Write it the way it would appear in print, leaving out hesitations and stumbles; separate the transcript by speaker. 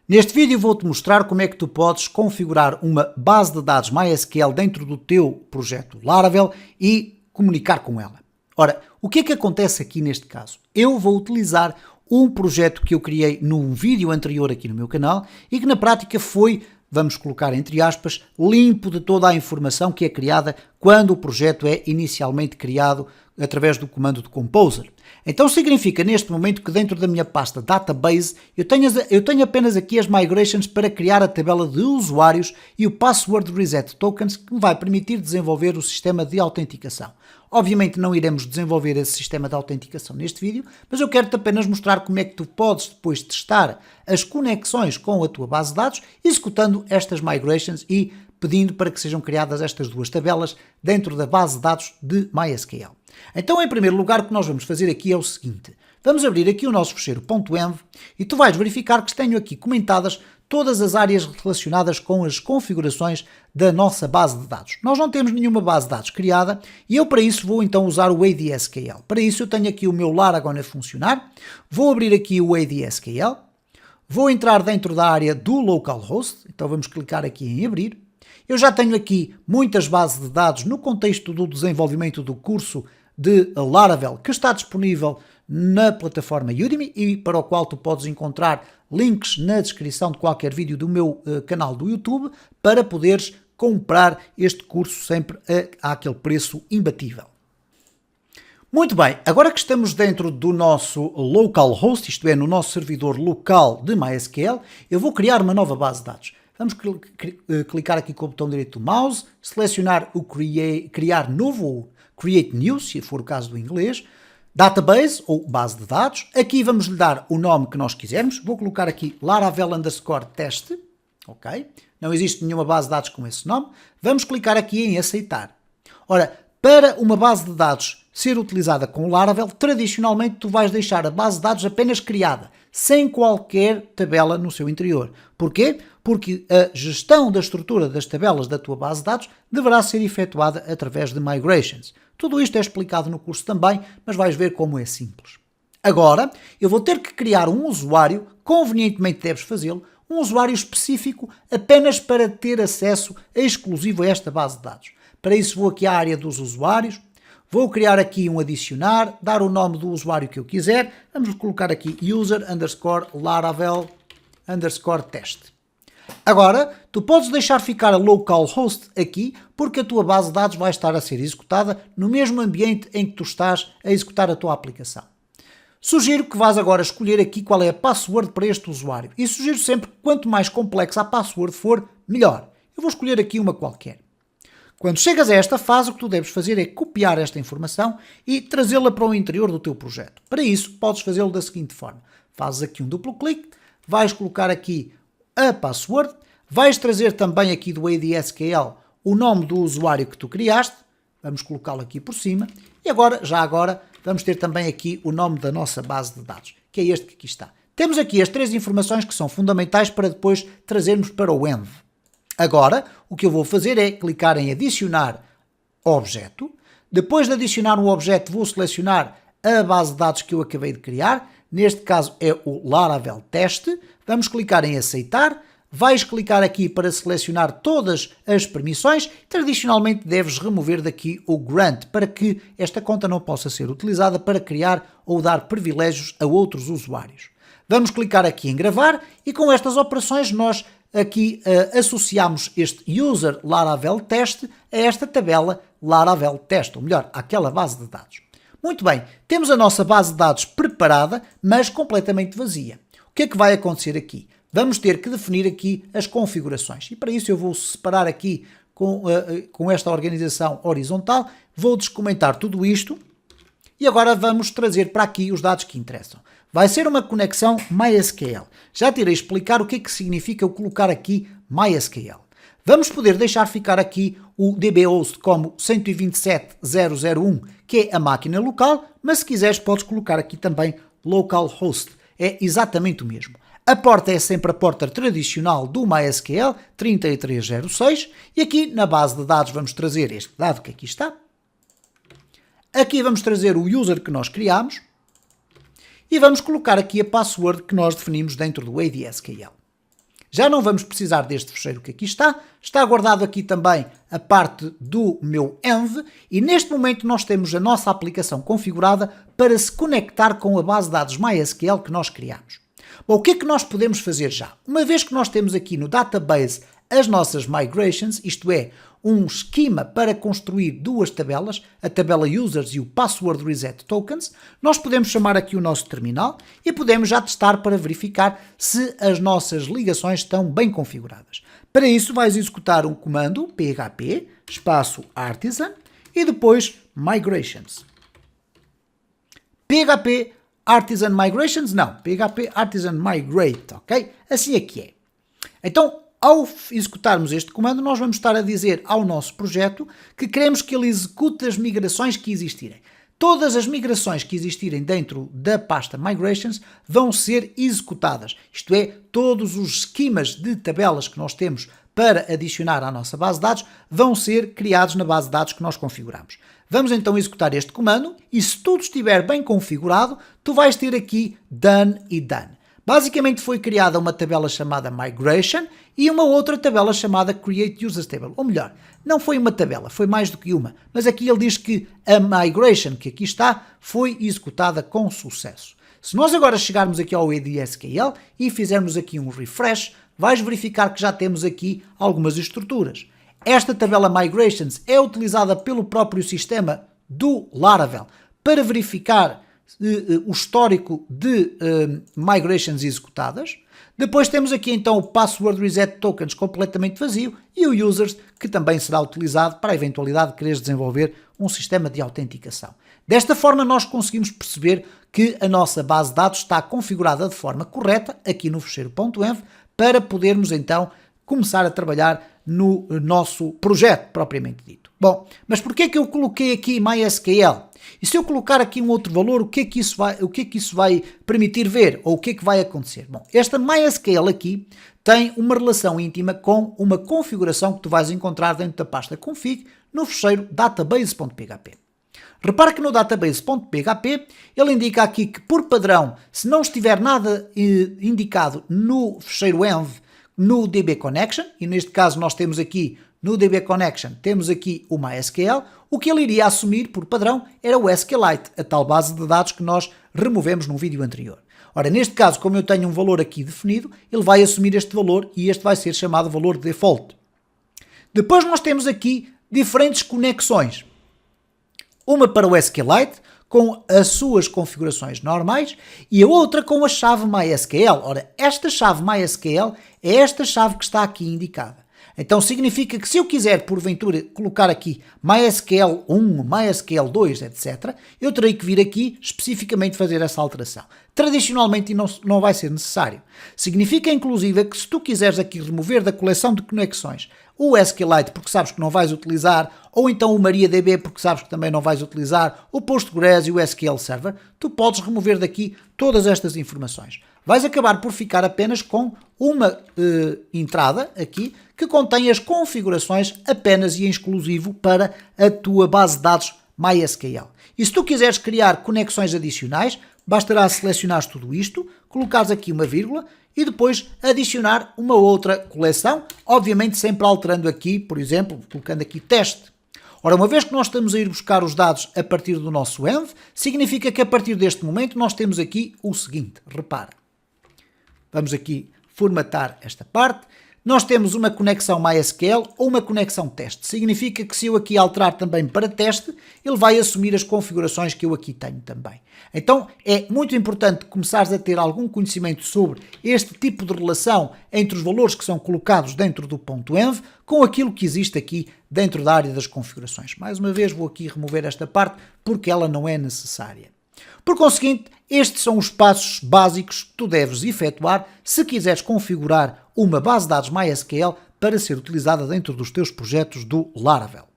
Speaker 1: Neste vídeo vou-te mostrar como é que tu podes configurar uma base de dados MySQL dentro do teu projeto Laravel e comunicar com ela. Ora, o que é que acontece aqui neste caso? Eu vou utilizar um projeto que eu criei num vídeo anterior aqui no meu canal e que na prática foi, vamos colocar entre aspas, limpo de toda a informação que é criada quando o projeto é inicialmente criado através do comando de Composer. Então significa neste momento que dentro da minha pasta Database eu tenho apenas aqui as migrations para criar a tabela de usuários e o Password Reset Tokens que me vai permitir desenvolver o sistema de autenticação. Obviamente não iremos desenvolver esse sistema de autenticação neste vídeo, mas eu quero-te apenas mostrar como é que tu podes depois testar as conexões com a tua base de dados, executando estas migrations e pedindo para que sejam criadas estas duas tabelas dentro da base de dados de MySQL. Então, em primeiro lugar, o que nós vamos fazer aqui é o seguinte. Vamos abrir aqui o nosso fecheiro .env e tu vais verificar que tenho aqui comentadas todas as áreas relacionadas com as configurações da nossa base de dados. Nós não temos nenhuma base de dados criada e eu para isso vou então usar o ADSQL. Para isso eu tenho aqui o meu Laragon a funcionar, vou abrir aqui o ADSQL, vou entrar dentro da área do localhost, então vamos clicar aqui em abrir. Eu já tenho aqui muitas bases de dados no contexto do desenvolvimento do curso de Laravel que está disponível na plataforma Udemy e para o qual tu podes encontrar links na descrição de qualquer vídeo do meu canal do YouTube para poderes comprar este curso sempre àquele preço imbatível. Muito bem, agora que estamos dentro do nosso localhost, isto é, no nosso servidor local de MySQL, eu vou criar uma nova base de dados. Vamos clicar aqui com o botão direito do mouse, selecionar o criar novo ou create new, se for o caso do inglês, database ou base de dados. Aqui vamos lhe dar o nome que nós quisermos. Vou colocar aqui Laravel_test, ok? Não existe nenhuma base de dados com esse nome. Vamos clicar aqui em aceitar. Ora, para uma base de dados ser utilizada com o Laravel, tradicionalmente tu vais deixar a base de dados apenas criada, sem qualquer tabela no seu interior. Porquê? Porque a gestão da estrutura das tabelas da tua base de dados deverá ser efetuada através de migrations. Tudo isto é explicado no curso também, mas vais ver como é simples. Agora, eu vou ter que criar um usuário, convenientemente deves fazê-lo, um usuário específico apenas para ter acesso exclusivo a esta base de dados. Para isso vou aqui à área dos usuários, vou criar aqui um adicionar, dar o nome do usuário que eu quiser, vamos colocar aqui user_laravel_test. Agora, tu podes deixar ficar a localhost aqui, porque a tua base de dados vai estar a ser executada no mesmo ambiente em que tu estás a executar a tua aplicação. Sugiro que vás agora escolher aqui qual é a password para este usuário. E sugiro sempre que quanto mais complexa a password for, melhor. Eu vou escolher aqui uma qualquer. Quando chegas a esta fase, o que tu deves fazer é copiar esta informação e trazê-la para o interior do teu projeto. Para isso, podes fazê-lo da seguinte forma. Fazes aqui um duplo clique, vais colocar aqui a password, vais trazer também aqui do ADSQL o nome do usuário que tu criaste, vamos colocá-lo aqui por cima, e agora, já agora, vamos ter também aqui o nome da nossa base de dados, que é este que aqui está. Temos aqui as três informações que são fundamentais para depois trazermos para o env. Agora, o que eu vou fazer é clicar em adicionar objeto, depois de adicionar um objeto vou selecionar a base de dados que eu acabei de criar, neste caso é o Laravel test, vamos clicar em aceitar, vais clicar aqui para selecionar todas as permissões, tradicionalmente deves remover daqui o grant para que esta conta não possa ser utilizada para criar ou dar privilégios a outros usuários. Vamos clicar aqui em gravar e com estas operações nós aqui associamos este user Laravel test a esta tabela Laravel test, ou melhor, àquela base de dados. Muito bem, temos a nossa base de dados preparada, mas completamente vazia. O que é que vai acontecer aqui? Vamos ter que definir aqui as configurações. E para isso eu vou separar aqui com esta organização horizontal, vou descomentar tudo isto e agora vamos trazer para aqui os dados que interessam. Vai ser uma conexão MySQL. Já te irei explicar o que é que significa eu colocar aqui MySQL. Vamos poder deixar ficar aqui o dbhost como 127.0.0.1, que é a máquina local, mas se quiseres podes colocar aqui também localhost. É exatamente o mesmo. A porta é sempre a porta tradicional do MySQL, 3306, e aqui na base de dados vamos trazer este dado que aqui está. Aqui vamos trazer o user que nós criamos e vamos colocar aqui a password que nós definimos dentro do ADSQL. Já não vamos precisar deste fecheiro que aqui está guardado aqui também a parte do meu env e neste momento nós temos a nossa aplicação configurada para se conectar com a base de dados MySQL que nós criamos. Bom, o que é que nós podemos fazer já? Uma vez que nós temos aqui no database as nossas migrations, isto é, um esquema para construir duas tabelas, a tabela users e o password reset tokens, nós podemos chamar aqui o nosso terminal e podemos já testar para verificar se as nossas ligações estão bem configuradas. Para isso vais executar um comando php espaço artisan e depois migrations. PHP artisan migrations? Não, PHP artisan migrate, ok? Assim é que é. Então, ao executarmos este comando, nós vamos estar a dizer ao nosso projeto que queremos que ele execute as migrações que existirem. Todas as migrações que existirem dentro da pasta Migrations vão ser executadas. Isto é, todos os esquemas de tabelas que nós temos para adicionar à nossa base de dados vão ser criados na base de dados que nós configuramos. Vamos então executar este comando e se tudo estiver bem configurado, tu vais ter aqui Done e Done. Basicamente foi criada uma tabela chamada Migration e uma outra tabela chamada Create Users Table. Ou melhor, não foi uma tabela, foi mais do que uma. Mas aqui ele diz que a Migration que aqui está foi executada com sucesso. Se nós agora chegarmos aqui ao EDSQL e fizermos aqui um refresh, vais verificar que já temos aqui algumas estruturas. Esta tabela Migrations é utilizada pelo próprio sistema do Laravel para verificar o histórico de migrations executadas. Depois temos aqui então o password reset tokens completamente vazio e o users que também será utilizado para a eventualidade de quereres desenvolver um sistema de autenticação. Desta forma nós conseguimos perceber que a nossa base de dados está configurada de forma correta aqui no fecheiro.env para podermos então começar a trabalhar no nosso projeto propriamente dito. Bom, mas porquê é que eu coloquei aqui MySQL? E se eu colocar aqui um outro valor, o que é que isso vai permitir ver? Ou o que é que vai acontecer? Bom, esta MySQL aqui tem uma relação íntima com uma configuração que tu vais encontrar dentro da pasta config no fecheiro database.php. Repara que no database.php ele indica aqui que por padrão, se não estiver nada indicado no fecheiro env, no DB Connection, e neste caso nós temos aqui no DB Connection, temos aqui o MySQL, o que ele iria assumir por padrão era o SQLite, a tal base de dados que nós removemos no vídeo anterior. Ora, neste caso, como eu tenho um valor aqui definido, ele vai assumir este valor e este vai ser chamado valor de default. Depois nós temos aqui diferentes conexões. Uma para o SQLite, com as suas configurações normais, e a outra com a chave MySQL. Ora, esta chave MySQL é esta chave que está aqui indicada. Então significa que se eu quiser, porventura, colocar aqui MySQL 1, MySQL 2, etc., eu terei que vir aqui especificamente fazer essa alteração. Tradicionalmente não vai ser necessário. Significa, inclusive, que se tu quiseres aqui remover da coleção de conexões o SQLite porque sabes que não vais utilizar, ou então o MariaDB porque sabes que também não vais utilizar, o Postgres e o SQL Server, tu podes remover daqui todas estas informações. Vais acabar por ficar apenas com uma entrada aqui que contém as configurações apenas e em exclusivo para a tua base de dados MySQL. E se tu quiseres criar conexões adicionais, bastará selecionar tudo isto, colocares aqui uma vírgula e depois adicionar uma outra coleção, obviamente sempre alterando aqui, por exemplo, colocando aqui teste. Ora, uma vez que nós estamos a ir buscar os dados a partir do nosso env, significa que a partir deste momento nós temos aqui o seguinte, repara. Vamos aqui formatar esta parte. Nós temos uma conexão MySQL ou uma conexão teste. Significa que se eu aqui alterar também para teste, ele vai assumir as configurações que eu aqui tenho também. Então é muito importante começares a ter algum conhecimento sobre este tipo de relação entre os valores que são colocados dentro do .env com aquilo que existe aqui dentro da área das configurações. Mais uma vez vou aqui remover esta parte porque ela não é necessária. Por conseguinte, estes são os passos básicos que tu deves efetuar se quiseres configurar uma base de dados MySQL para ser utilizada dentro dos teus projetos do Laravel.